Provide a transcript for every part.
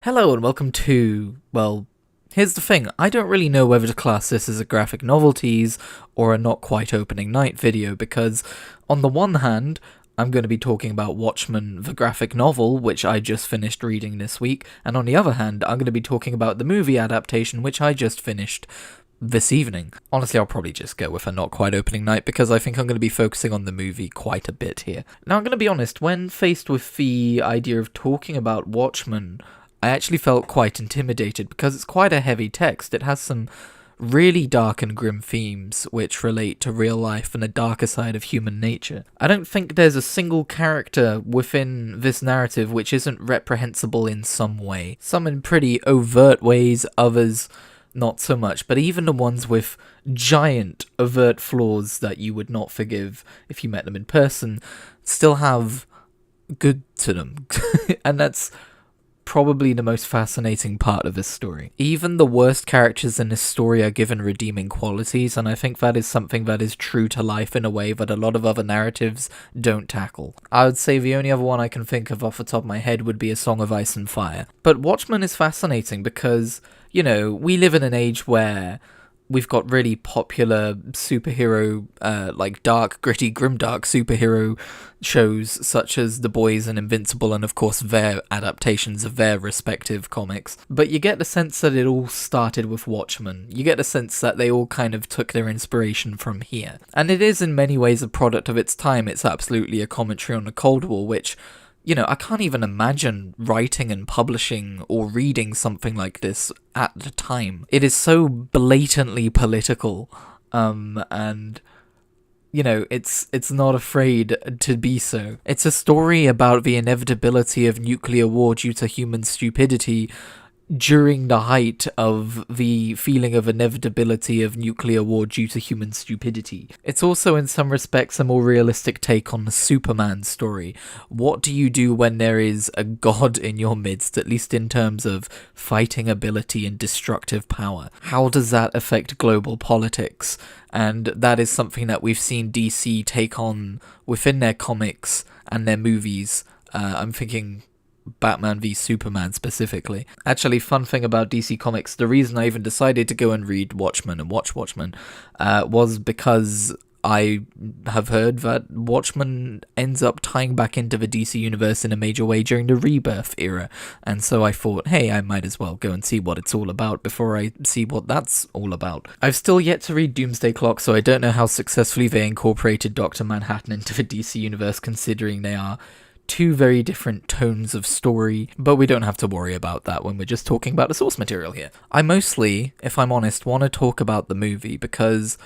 Hello and welcome to, well, here's the thing, I don't really know whether to class this as a Graphic Novelties or a not quite opening night video because, on the one hand, I'm going to be talking about Watchmen, the graphic novel, which I just finished reading this week, and on the other hand, I'm going to be talking about the movie adaptation, which I just finished this evening. Honestly, I'll probably just go with a not quite opening night because I think I'm going to be focusing on the movie quite a bit here. Now, I'm going to be honest, when faced with the idea of talking about Watchmen, I actually felt quite intimidated because it's quite a heavy text. It has some really dark and grim themes which relate to real life and the darker side of human nature. I don't think there's a single character within this narrative which isn't reprehensible in some way. Some in pretty overt ways, others not so much, but even the ones with giant overt flaws that you would not forgive if you met them in person still have good to them. And that's probably the most fascinating part of this story. Even the worst characters in this story are given redeeming qualities, and I think that is something that is true to life in a way that a lot of other narratives don't tackle. I would say the only other one I can think of off the top of my head would be A Song of Ice and Fire. But Watchmen is fascinating because, you know, we live in an age where we've got really popular superhero, like dark, gritty, grimdark superhero shows such as The Boys and Invincible, and of course their adaptations of their respective comics. But you get the sense that it all started with Watchmen. You get the sense that they all kind of took their inspiration from here. And it is in many ways a product of its time. It's absolutely a commentary on the Cold War, which, you know, I can't even imagine writing and publishing or reading something like this at the time. It is so blatantly political, and, you know, it's not afraid to be so. It's a story about the inevitability of nuclear war due to human stupidity during the height of the feeling of inevitability of nuclear war due to human stupidity. It's also in some respects a more realistic take on the Superman story. What do you do when there is a god in your midst, at least in terms of fighting ability and destructive power? How does that affect global politics? And that is something that we've seen DC take on within their comics and their movies. I'm thinking Batman v Superman specifically. Actually, fun thing about DC Comics, the reason I even decided to go and read Watchmen and watch Watchmen was because I have heard that Watchmen ends up tying back into the DC universe in a major way during the Rebirth era, and so I thought, hey, I might as well go and see what it's all about before I see what that's all about. I've still yet to read Doomsday Clock, so I don't know how successfully they incorporated Dr. Manhattan into the DC universe, considering they are two very different tones of story, but we don't have to worry about that when we're just talking about the source material here. I mostly, if I'm honest, want to talk about the movie because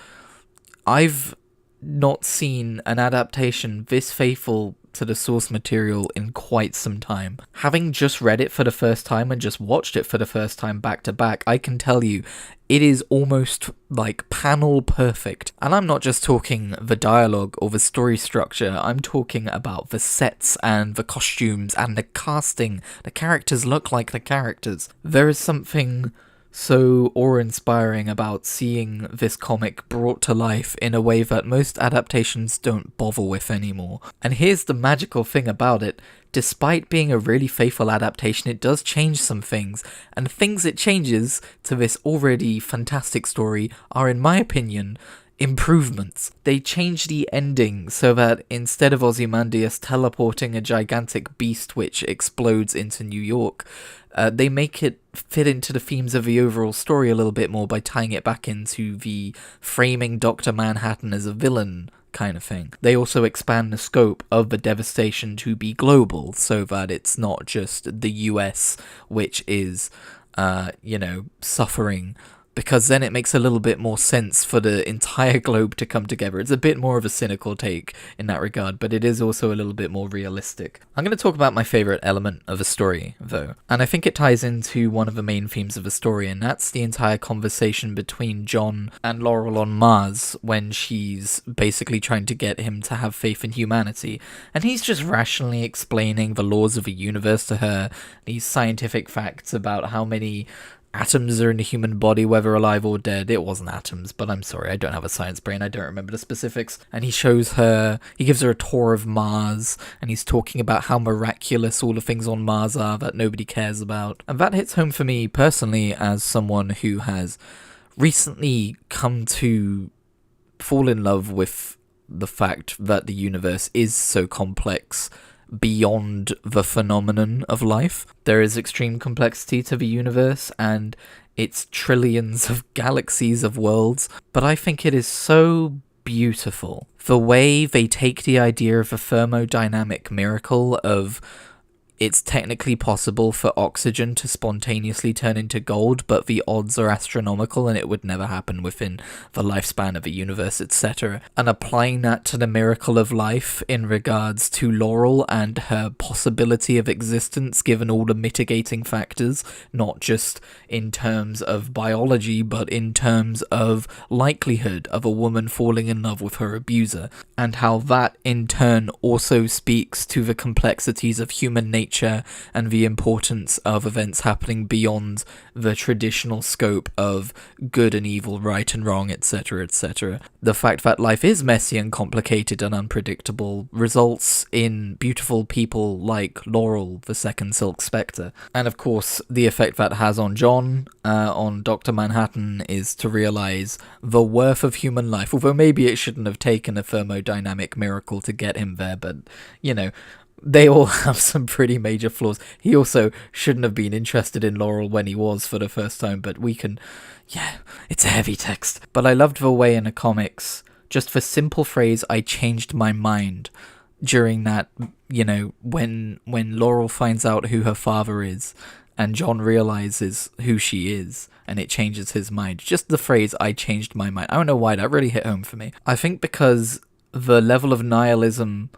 I've not seen an adaptation this faithful to the source material in quite some time. Having just read it for the first time and just watched it for the first time back to back, I can tell you it is almost like panel perfect. And I'm not just talking the dialogue or the story structure, I'm talking about the sets and the costumes and the casting. The characters look like the characters. There is something so awe-inspiring about seeing this comic brought to life in a way that most adaptations don't bother with anymore. And here's the magical thing about it: despite being a really faithful adaptation, it does change some things, and things it changes to this already fantastic story are, in my opinion, improvements. They change the ending so that instead of Ozymandias teleporting a gigantic beast which explodes into New York, they make it fit into the themes of the overall story a little bit more by tying it back into the framing Dr. Manhattan as a villain kind of thing. They also expand the scope of the devastation to be global so that it's not just the US which is, suffering, because then it makes a little bit more sense for the entire globe to come together. It's a bit more of a cynical take in that regard, but it is also a little bit more realistic. I'm going to talk about my favourite element of a story, though, and I think it ties into one of the main themes of the story, and that's the entire conversation between John and Laurel on Mars when she's basically trying to get him to have faith in humanity, and he's just rationally explaining the laws of the universe to her, these scientific facts about how many atoms are in a human body, whether alive or dead. It wasn't atoms, but I'm sorry, I don't have a science brain, I don't remember the specifics. And he gives her a tour of Mars, and he's talking about how miraculous all the things on Mars are that nobody cares about. And that hits home for me personally as someone who has recently come to fall in love with the fact that the universe is so complex beyond the phenomenon of life. There is extreme complexity to the universe and its trillions of galaxies of worlds, but I think it is so beautiful. The way they take the idea of a thermodynamic miracle of it's technically possible for oxygen to spontaneously turn into gold, but the odds are astronomical and it would never happen within the lifespan of a universe, etc. And applying that to the miracle of life in regards to Laurel and her possibility of existence given all the mitigating factors, not just in terms of biology, but in terms of likelihood of a woman falling in love with her abuser, and how that in turn also speaks to the complexities of human nature and the importance of events happening beyond the traditional scope of good and evil, right and wrong, etc., etc. The fact that life is messy and complicated and unpredictable results in beautiful people like Laurel, the second Silk Spectre. And of course, the effect that has on John, on Dr. Manhattan, is to realize the worth of human life, although maybe it shouldn't have taken a thermodynamic miracle to get him there, but, you know, they all have some pretty major flaws. He also shouldn't have been interested in Laurel when he was for the first time, but it's a heavy text. But I loved the way in the comics, just the simple phrase, I changed my mind, during that, when Laurel finds out who her father is, and John realizes who she is, and it changes his mind. Just the phrase, I changed my mind. I don't know why, that really hit home for me. I think because the level of nihilism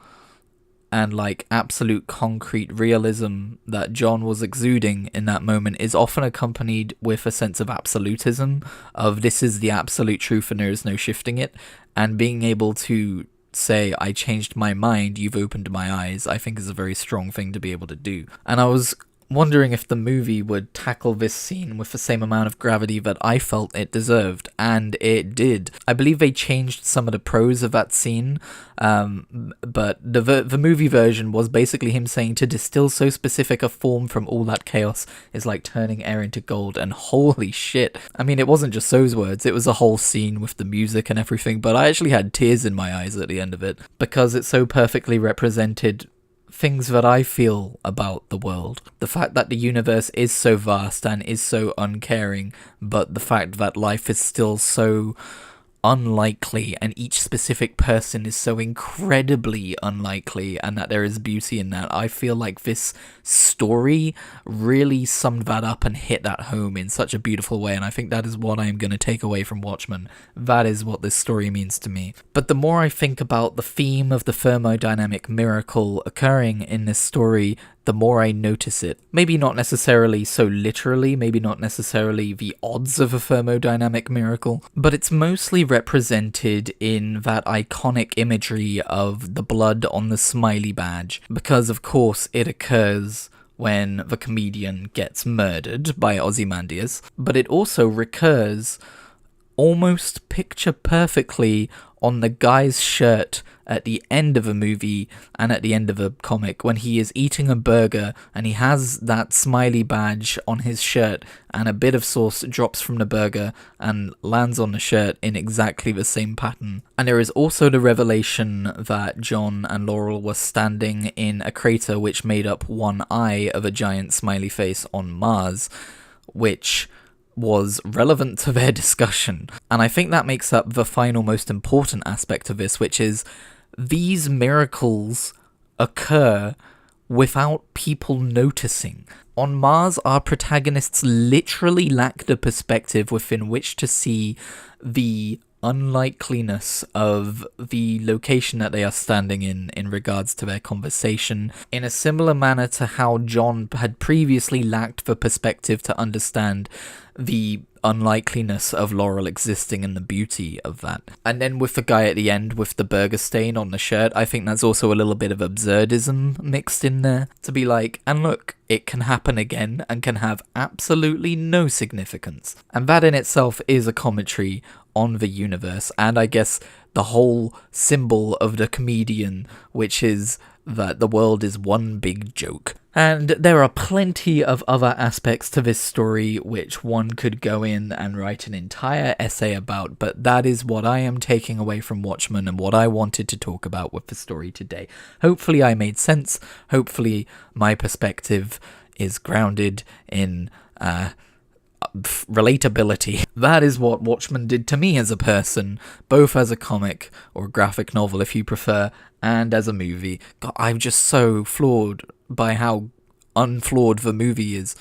and absolute concrete realism that John was exuding in that moment is often accompanied with a sense of absolutism, of this is the absolute truth and there is no shifting it, and being able to say, I changed my mind, you've opened my eyes, I think is a very strong thing to be able to do. And I was wondering if the movie would tackle this scene with the same amount of gravity that I felt it deserved, and it did. I believe they changed some of the prose of that scene, but the movie version was basically him saying to distill so specific a form from all that chaos is like turning air into gold, and holy shit. I mean, it wasn't just those words, it was a whole scene with the music and everything, but I actually had tears in my eyes at the end of it, because it so perfectly represented things that I feel about the world. The fact that the universe is so vast and is so uncaring, but the fact that life is still so unlikely and each specific person is so incredibly unlikely, and that there is beauty in that. I feel like this story really summed that up and hit that home in such a beautiful way, and I think that is what I am going to take away from Watchmen. That is what this story means to me. But the more I think about the theme of the thermodynamic miracle occurring in this story, the more I notice it. Maybe not necessarily so literally, maybe not necessarily the odds of a thermodynamic miracle, but it's mostly represented in that iconic imagery of the blood on the smiley badge, because of course it occurs when the comedian gets murdered by Ozymandias, but it also recurs almost picture perfectly on the guy's shirt at the end of a movie and at the end of a comic, when he is eating a burger and he has that smiley badge on his shirt and a bit of sauce drops from the burger and lands on the shirt in exactly the same pattern. And there is also the revelation that John and Laurel were standing in a crater which made up one eye of a giant smiley face on Mars, which was relevant to their discussion. And I think that makes up the final most important aspect of this, which is these miracles occur without people noticing. On Mars, our protagonists literally lack the perspective within which to see the unlikeliness of the location that they are standing in regards to their conversation, in a similar manner to how John had previously lacked the perspective to understand the unlikeliness of Laurel existing and the beauty of that. And then with the guy at the end with the burger stain on the shirt, I think that's also a little bit of absurdism mixed in there, to be like, and look, it can happen again and can have absolutely no significance. And that in itself is a commentary on the universe, and I guess the whole symbol of the comedian, which is that the world is one big joke. And there are plenty of other aspects to this story which one could go in and write an entire essay about, but that is what I am taking away from Watchmen and what I wanted to talk about with the story today. Hopefully I made sense. Hopefully my perspective is grounded in relatability. That is what Watchmen did to me as a person, both as a comic or graphic novel if you prefer, and as a movie. God, I'm just so floored by how unflawed the movie is.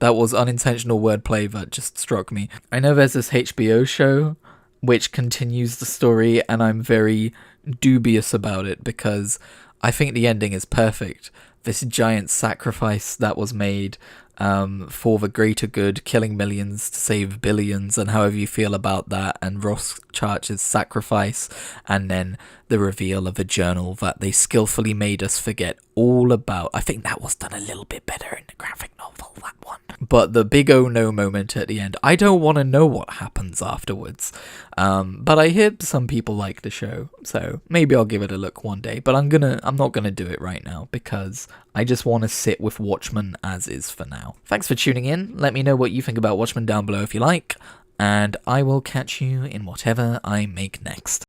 That was unintentional wordplay that just struck me. I know there's this HBO show which continues the story, and I'm very dubious about it because I think the ending is perfect. This giant sacrifice that was made for the greater good, killing millions to save billions, and however you feel about that, and Ross Church's sacrifice, and then the reveal of a journal that they skillfully made us forget all about. I think that was done a little bit better in the graphic novel, that one. But the big oh no moment at the end, I don't want to know what happens afterwards. But I hear some people like the show, so maybe I'll give it a look one day. But I'm not gonna do it right now because I just want to sit with Watchmen as is for now. Thanks for tuning in. Let me know what you think about Watchmen down below if you like, and I will catch you in whatever I make next.